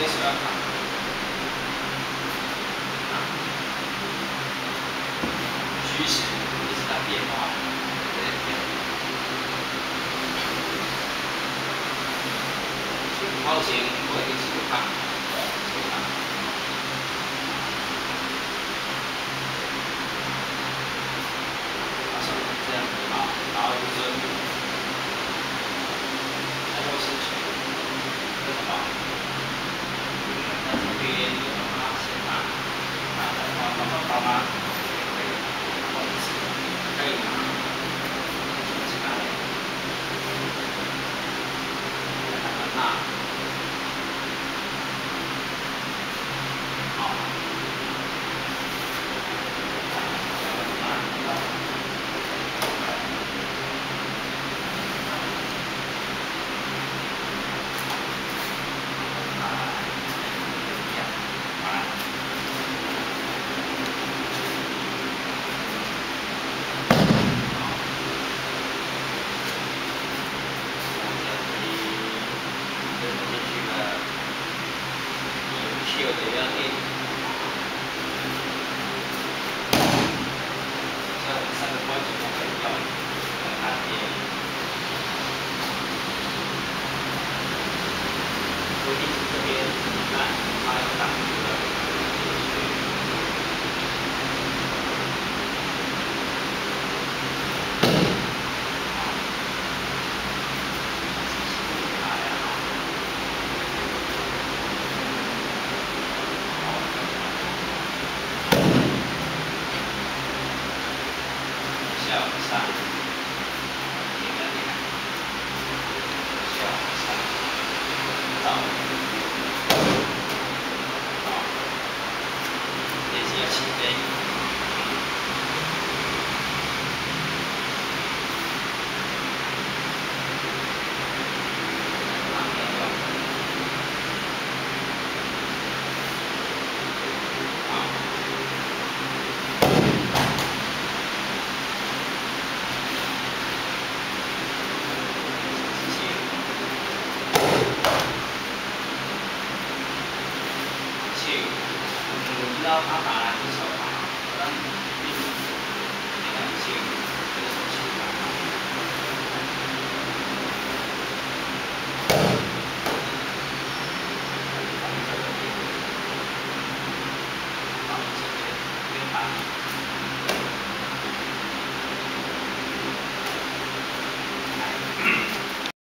这是要看。趋势一直在变化，有点变。目前我已经是看，好像这样子啊，然后就是还有是全这什么，在这边有什么写法，爸妈可以，或者是可以吗？其他的，那好。有的要练，像我们3个关节都可以要，按点，规定这边来，它有挡住了。下往上，点个点，下往上，到，好，练习要起飞。去，你知道他打